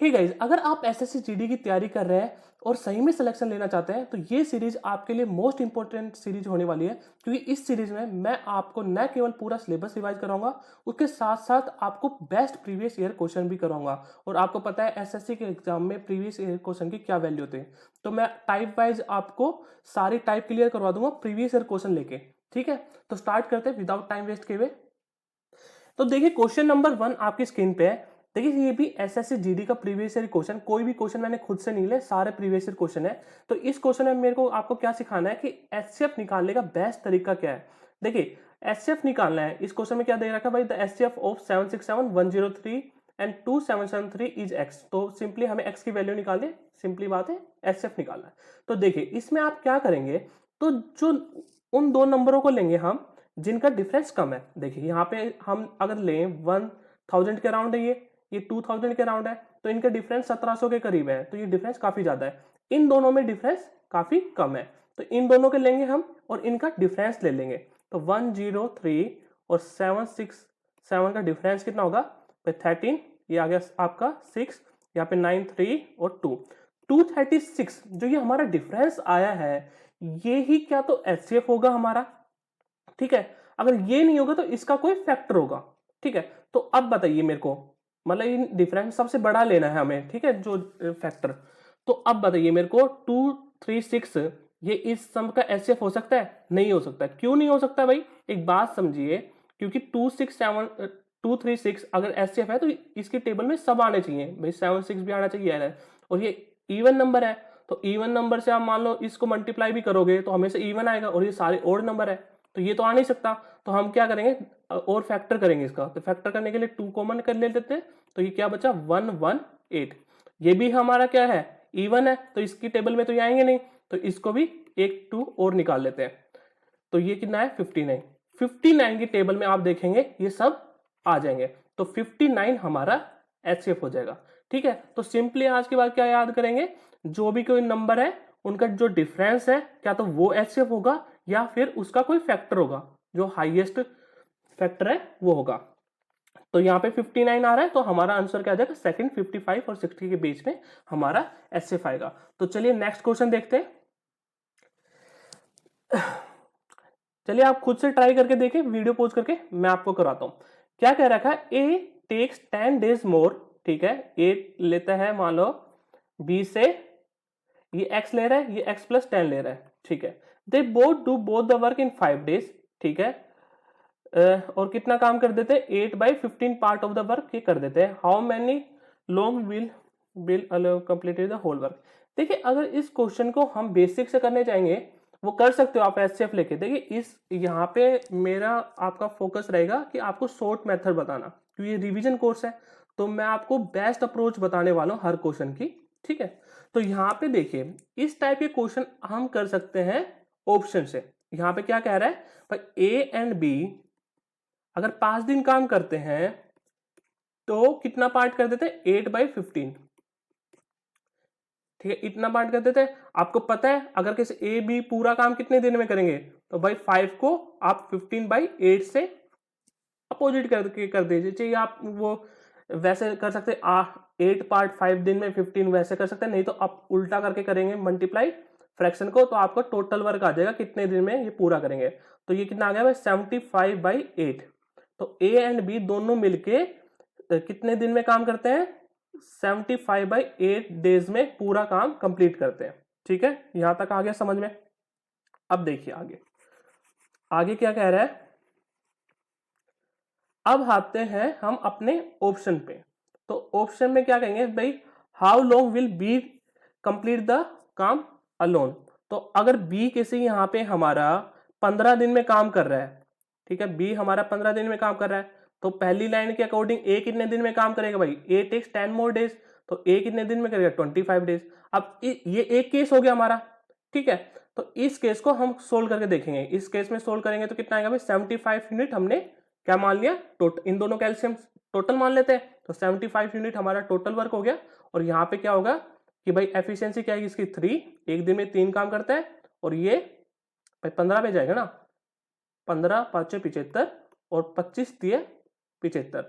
Hey guys, अगर आप SSC GD की तैयारी कर रहे हैं और सही में सिलेक्शन लेना चाहते हैं तो ये सीरीज आपके लिए मोस्ट इंपॉर्टेंट सीरीज होने वाली है, क्योंकि इस सीरीज में मैं आपको न केवल पूरा सिलेबस रिवाइज कराऊंगा, उसके साथ साथ आपको बेस्ट प्रीवियस ईयर क्वेश्चन भी कराऊंगा। और आपको पता है एसएससी के एग्जाम में प्रीवियस ईयर क्वेश्चन की क्या वैल्यू होती है, तो मैं टाइप वाइज आपको सारी टाइप क्लियर करवा दूंगा प्रीवियस ईयर क्वेश्चन लेके। ठीक है, तो स्टार्ट करते हैं विदाउट टाइम वेस्ट किए हुए। तो देखिए क्वेश्चन नंबर 1 आपकी स्क्रीन पे है। देखिए ये भी एसएससी जीडी का प्रीवियस ईयर क्वेश्चन, कोई भी क्वेश्चन मैंने खुद से नहीं लिए, सारे प्रीवियस ईयर क्वेश्चन है। तो इस क्वेश्चन में मेरे को आपको क्या सिखाना है कि एचसीएफ निकालने का बेस्ट तरीका क्या है। देखिए एचसीएफ निकालना है, इस क्वेश्चन में क्या दे रखा है भाई, the HCF of 767 103 and 2773 is x. तो सिंपली हमें एक्स की वैल्यू निकालनी है, सिंपली बात है, एचसीएफ निकालना है। तो देखिए इसमें आप क्या करेंगे, तो जो उन दो नंबरों को लेंगे हम जिनका डिफरेंस कम है। देखिए यहाँ पे हम अगर लें 1000 के अराउंड है, ये 2000 के अराउंड है, तो इनका डिफरेंस 1700 के करीब है, तो ये डिफरेंस काफी ज्यादा है। इन दोनों में डिफरेंस काफी कम है, तो इन दोनों के लेंगे हम और इनका डिफरेंस ले लेंगे। तो 103 और 767 का डिफरेंस कितना होगा, 13, ये आ गया आपका 6, यहाँ पे 9 3 और 2, 236। जो ये हमारा डिफरेंस आया है ये ही क्या तो एचसीएफ होगा हमारा। ठीक है, अगर ये नहीं होगा तो इसका कोई फैक्टर होगा। ठीक है, तो अब बताइए मेरे को, मतलब इन डिफरेंस सबसे बड़ा लेना है हमें, ठीक है, जो फैक्टर। तो अब बताइए मेरे को 236 ये इस सम का एचसीएफ हो सकता है? नहीं हो सकता। क्यों नहीं हो सकता भाई, एक बात समझिए, क्योंकि 236 अगर एचसीएफ है तो इसकी टेबल में सब आने चाहिए भाई, 76 भी आना चाहिए, और ये इवन नंबर है, तो इवन नंबर से आप मान लो इसको मल्टीप्लाई भी करोगे तो हमेशा इवन आएगा, और ये सारे ओड नंबर है तो ये तो आ नहीं सकता। तो हम क्या करेंगे, और फैक्टर करेंगे इसका। तो फैक्टर करने के लिए 2 कॉमन कर लेते हैं, तो ये क्या बचा 118। ये भी हमारा क्या है, इवन है, तो इसकी टेबल में तो ये आएंगे नहीं, तो इसको भी एक 2 और निकाल लेते हैं। तो ये कितना है 59। 59 की टेबल में आप देखेंगे ये सब आ जाएंगे, तो 59 हमारा एचसीएफ हो जाएगा। ठीक है, तो सिंपली आज के बाद क्या याद करेंगे, जो भी कोई नंबर है उनका जो डिफरेंस है क्या तो वो एचसीएफ होगा या फिर उसका कोई फैक्टर होगा, जो हाईएस्ट फैक्टर है वो होगा। तो यहाँ पे 59 आ रहा है, तो हमारा आंसर क्या आ जाएगा, सेकंड 55 और 60 के बीच में हमारा एचसीएफ आएगा। तो चलिए नेक्स्ट क्वेश्चन देखते हैं। चलिए आप खुद से ट्राई करके देखें, वीडियो पोज करके मैं आपको कराता हूं। क्या कह रखा है, ए टेक्स 10 डेज मोर। ठीक है, ए लेता है मान लो बी से, ये एक्स ले रहा है, ये एक्स प्लस 10 ले रहा है। ठीक है, they both do both the work in 5 days. ठीक है, और कितना काम कर देते हैं, 8/15 पार्ट ऑफ द वर्क ये कर देते हैं। How many long will complete the whole work. देखिए अगर इस क्वेश्चन को हम बेसिक से करने जाएंगे, वो कर सकते हो आप एचसीएफ लेके। देखिए इस यहाँ पे मेरा आपका फोकस रहेगा कि आपको शॉर्ट मेथड बताना, क्योंकि ये रिवीजन कोर्स है, तो मैं आपको बेस्ट अप्रोच बताने वाला हूँ हर क्वेश्चन की। ठीक है, तो यहाँ पे देखिए इस टाइप के क्वेश्चन हम कर सकते हैं ऑप्शन से। यहाँ पे क्या कह रहा है भाई, ए एंड बी अगर 5 दिन काम करते हैं तो कितना पार्ट कर देते हैं, 8/15। ठीक है, इतना पार्ट कर देते हैं। आपको पता है अगर किसी ए बी पूरा काम कितने दिन में करेंगे, तो भाई 5 को आप 15/8 से अपोजिट कर दीजिए। चाहिए आप वो वैसे कर सकते हैं, 8 पार्ट 5 दिन में 15 वैसे कर सकते हैं, नहीं तो आप उल्टा करके करेंगे मल्टीप्लाई फ्रैक्शन को, तो आपको टोटल वर्क आ जाएगा कितने दिन में ये पूरा करेंगे। तो ये कितना आ गया भाई, 75/8। तो ए एंड बी दोनों मिलके कितने दिन में काम करते हैं, 75/8 डेज में पूरा काम कंप्लीट करते हैं। ठीक है, यहां तक आ गया समझ में। अब देखिए आगे आगे क्या कह रहा है। अब आते हैं हम अपने ऑप्शन पे। तो ऑप्शन में क्या कहेंगे भाई, how long will be complete the काम अलोन। तो अगर बी किसी यहाँ पे हमारा 15 दिन में काम कर रहा है, ठीक है, बी हमारा 15 दिन में काम कर रहा है, तो पहली लाइन के अकॉर्डिंग ए कितने दिन में काम करेगा भाई, ए टेक्स 10 मोर डेज, तो ए कितने दिन में करेगा 25 डेज। अब ये एक केस हो गया हमारा। ठीक है, तो इस केस को हम सोल्व करके देखेंगे। इस केस में सोल्व करेंगे तो कितना आएगा भाई, 75 यूनिट हमने क्या मान लिया, टोटल इन दोनों कैल्शियम टोटल मान लेते हैं, तो 75 यूनिट हमारा टोटल वर्क हो गया। और यहाँ पे क्या होगा कि भाई एफिशिएंसी क्या है इसकी 3, एक दिन में 3 काम करता है, और ये भाई 15 पे जाएगा ना, 15 5 75 और 25 दिए 75,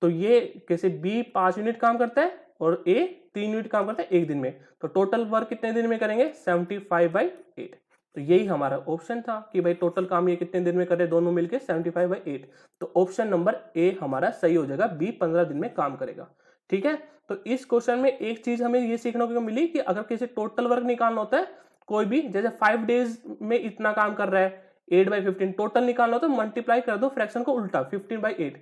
तो ये कैसे बी 5 यूनिट काम करता है और ए 3 यूनिट काम करता है एक दिन में, तो टोटल वर्क कितने दिन में करेंगे 75/8। तो यही हमारा ऑप्शन था कि भाई टोटल काम ये कितने दिन में करे दोनों मिलके 75/8। तो ऑप्शन नंबर ए हमारा सही हो जाएगा, बी 15 दिन में काम करेगा। ठीक है, तो इस क्वेश्चन में एक चीज हमें ये सीखने को मिली कि अगर किसी टोटल वर्क निकालना होता है कोई भी, जैसे 5 डेज में इतना काम कर रहा है 8/15 टोटल निकालना होता है, मल्टीप्लाई कर दो फ्रैक्शन को उल्टा 15/8।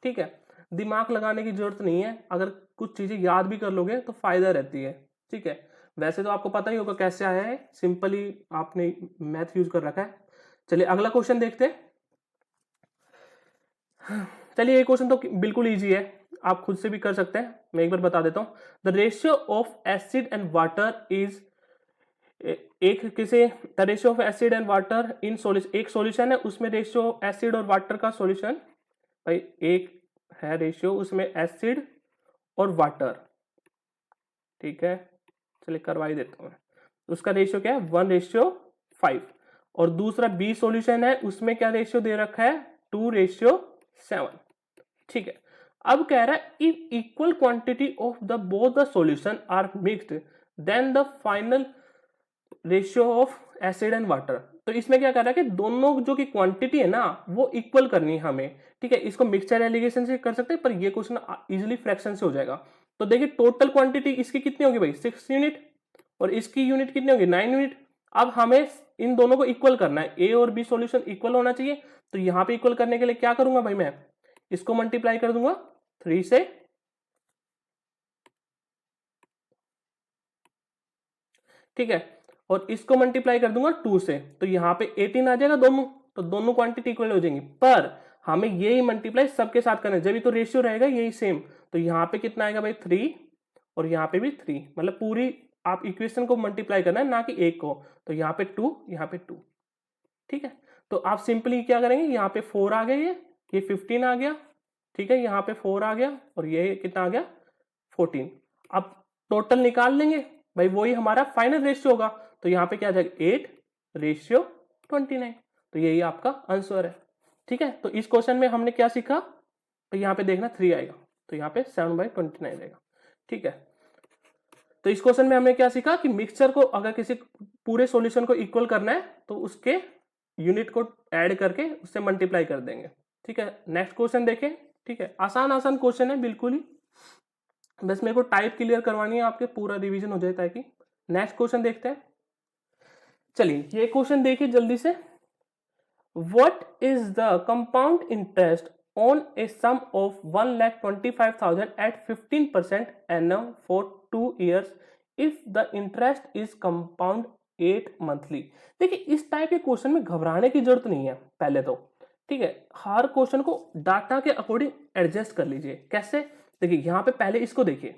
ठीक है, दिमाग लगाने की जरूरत नहीं है, अगर कुछ चीजें याद भी कर लोगे तो फायदा रहती है। ठीक है, वैसे तो आपको पता ही होगा कैसे आया है, सिंपली आपने मैथ यूज कर रखा है। चलिए अगला क्वेश्चन देखते हैं। चलिए ये क्वेश्चन तो बिल्कुल इजी है, आप खुद से भी कर सकते हैं, मैं एक बार बता देता हूं। The ratio of acid and water is, एक किसी the ratio of acid and water in solution, एक सॉल्यूशन है उसमें रेशियो एसिड और वाटर का सॉल्यूशन, भाई एक है रेशियो उसमें एसिड और वाटर। ठीक है, चलिए करवा ही देता हूं, उसका रेशियो क्या है 1:5। और दूसरा बी सॉल्यूशन है उसमें क्या रेशियो दे रखा है 2:7। ठीक है, अब कह रहा है if equal quantity of the both the solution are mixed then the final ratio of acid and water. तो इसमें क्या कर रहा है कि दोनों जो की क्वांटिटी है ना वो इक्वल करनी है हमें। ठीक है, इसको मिक्सचर एलिगेशन से कर सकते हैं, पर ये क्वेश्चन इजीली फ्रैक्शन से हो जाएगा। तो देखिए टोटल क्वांटिटी इसकी कितनी होगी भाई 6 यूनिट, और इसकी यूनिट कितनी होगी 9 यूनिट। अब हमें इन दोनों को इक्वल करना है, ए और बी सॉल्यूशन इक्वल होना चाहिए। तो यहां पे इक्वल करने के लिए क्या करूंगा भाई, मैं इसको मल्टीप्लाई कर दूंगा 3 से, ठीक है, और इसको मल्टीप्लाई कर दूंगा 2 से, तो यहां पे 18 आ जाएगा दोनों, तो दोनों क्वांटिटी इक्वल हो जाएंगी। पर हमें यही मल्टीप्लाई सबके साथ करना है, जब भी तो रेशियो रहेगा यही सेम। तो यहाँ पे कितना आएगा भाई 3, और यहाँ पे भी 3, मतलब पूरी आप इक्वेशन को मल्टीप्लाई करना है ना कि एक को। तो यहाँ पे 2, यहाँ पे 2। ठीक है, तो आप सिंपली क्या करेंगे, यहाँ पे 4 आ गया, ये 15 आ गया। ठीक है, यहाँ पे 4 आ गया और ये कितना आ गया 14। अब टोटल निकाल लेंगे भाई, वही हमारा फाइनल रेशियो होगा। तो यहाँ पे क्या आ जाएगा 8:29। तो यही आपका आंसर है। ठीक है, तो इस क्वेश्चन में हमने क्या सीखा, तो यहाँ पे देखना 3 आएगा, तो यहाँ पे 7/29 आएगा। ठीक है, तो इस क्वेश्चन में हमने क्या सीखा कि मिक्सचर को अगर किसी पूरे सॉल्यूशन को इक्वल करना है तो उसके यूनिट को ऐड करके उससे मल्टीप्लाई कर देंगे। ठीक है, नेक्स्ट क्वेश्चन देखें। ठीक है, आसान आसान क्वेश्चन है बिल्कुल ही, बस मेरे को टाइप क्लियर करवानी है आपके, पूरा रिवीजन हो जाए ताकि। नेक्स्ट क्वेश्चन देखते हैं। चलिए ये क्वेश्चन देखिए जल्दी से। What is the compound interest on a sum of 1,25,000 एट 15% annum for 2 years if the interest is compound 8 monthly। देखिए इस टाइप के क्वेश्चन में घबराने की जरूरत नहीं है पहले तो। ठीक है, हर क्वेश्चन को डाटा के अकॉर्डिंग एडजस्ट कर लीजिए। कैसे, देखिए यहाँ पे पहले इसको देखिए,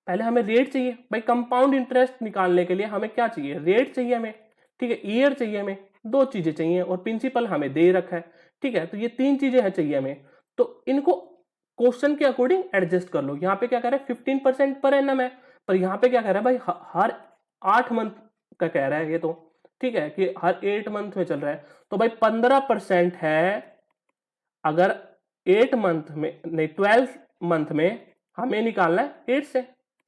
पहले हमें रेट चाहिए भाई, कंपाउंड इंटरेस्ट निकालने के लिए हमें क्या चाहिए, रेट चाहिए हमें। ठीक है, ईयर चाहिए हमें, 2 चीजें चाहिए, और प्रिंसिपल हमें दे रखा है। ठीक है, तो ये 3 चीजें हैं चाहिए हमें, तो इनको क्वेश्चन के अकॉर्डिंग एडजस्ट कर लो। यहाँ पे क्या कह रहा है 15% पर एनम है, पर यहाँ पे क्या कह रहा है भाई हर 8 मंथ का कह रहा है ये तो। ठीक है, कि हर 8 मंथ में चल रहा है, तो भाई 15% है अगर 8 मंथ में नहीं 12 मंथ में हमें निकालना है 8 से,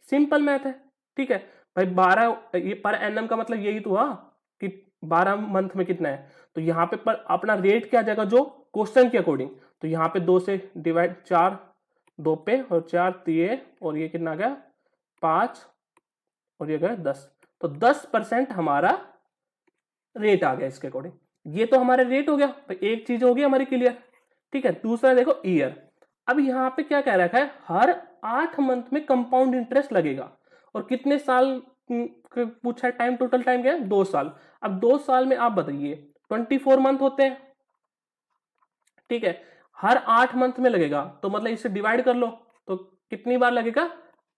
सिंपल मैथ है। ठीक है भाई 12, ये पर एनम का मतलब यही तो हुआ कि 12 मंथ में कितना है, तो यहाँ पे पर अपना रेट क्या जाएगा जो क्वेश्चन के अकॉर्डिंग। तो यहाँ पे 2 से डिवाइड, 4 2 पे और 4 3, और ये कितना आ गया 5, और ये गया 10, तो 10% हमारा रेट आ गया इसके अकॉर्डिंग। ये तो हमारा रेट हो गया, तो एक चीज हो गई हमारी क्लियर। ठीक है, दूसरा देखो ईयर। अब यहाँ पे क्या कह रखा है, हर 8 मंथ में कंपाउंड इंटरेस्ट लगेगा, और कितने साल पूछा है, टाइम टोटल टाइम क्या है 2 साल। अब 2 साल में आप बताइए 24 मंथ होते हैं। ठीक है, हर 8 मंथ में लगेगा, तो मतलब इसे डिवाइड कर लो, तो कितनी बार लगेगा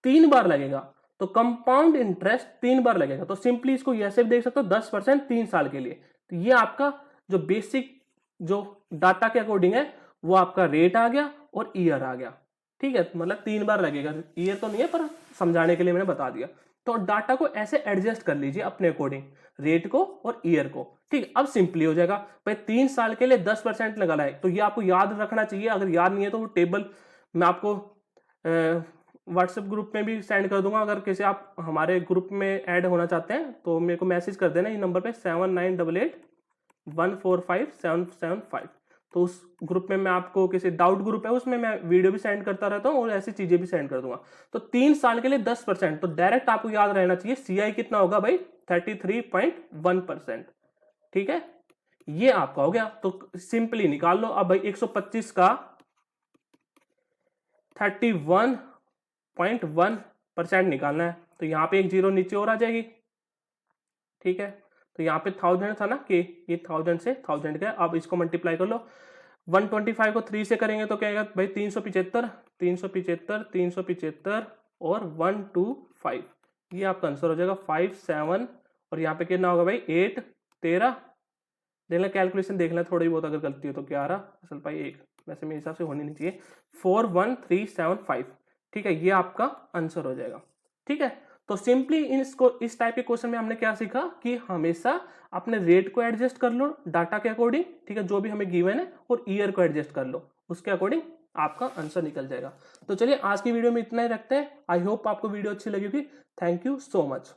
3 बार लगेगा, तो कंपाउंड इंटरेस्ट 3 बार लगेगा। तो सिंपली इसको ऐसे भी देख सकते हो 10% 3 साल के लिए। तो ये आपका जो बेसिक जो डाटा के अकॉर्डिंग है वो आपका रेट आ गया और ईयर आ गया। ठीक है, मतलब 3 बार लगेगा, ईयर तो नहीं है पर समझाने के लिए मैंने बता दिया। तो डाटा को ऐसे एडजस्ट कर लीजिए अपने अकॉर्डिंग, रेट को और ईयर को। ठीक, अब सिंपली हो जाएगा भाई 3 साल के लिए 10% लगा है, तो ये आपको याद रखना चाहिए। अगर याद नहीं है तो वो टेबल मैं आपको व्हाट्सएप ग्रुप में भी सेंड कर दूंगा। अगर किसी आप हमारे ग्रुप में ऐड होना चाहते हैं तो मेरे को मैसेज कर देना ये नंबर पे 7988145775। तो उस ग्रुप में मैं आपको, किसी डाउट ग्रुप है उसमें मैं वीडियो भी सेंड करता रहता हूँ और ऐसी चीजें भी सेंड कर दूंगा। तो 3 साल के लिए 10%, तो डायरेक्ट आपको याद रहना चाहिए सीआई कितना होगा भाई, 33.1%। ठीक है, ये आपका हो गया। तो सिंपली निकाल लो अब भाई, 125 का 31.1% निकालना है, तो यहां पे एक जीरो नीचे और आ जाएगी। ठीक है, तो यहाँ पे 1000 था ना कि ये 1000 से 1000 गया। अब इसको मल्टीप्लाई कर लो, 125 को 3 से करेंगे तो क्या आएगा भाई, 375, 375, 375 और 125, ये आपका आंसर हो जाएगा 57। और यहाँ पे कितना होगा भाई, 8, 13, देख लें कैलकुलेशन, देख लें थोड़ी बहुत अगर गलती हो तो 11, असल भाई 1, वैसे मेरे हिसाब से होनी नहीं चाहिए, 41375। ठीक है, ये आपका आंसर हो जाएगा। ठीक है, तो सिंपली इसको, इस टाइप के क्वेश्चन में हमने क्या सीखा कि हमेशा अपने रेट को एडजस्ट कर लो डाटा के अकॉर्डिंग, ठीक है, जो भी हमें गिवन है, और ईयर को एडजस्ट कर लो, उसके अकॉर्डिंग आपका आंसर निकल जाएगा। तो चलिए आज की वीडियो में इतना ही रखते हैं। आई होप आपको वीडियो अच्छी लगी होगी। Thank you so much.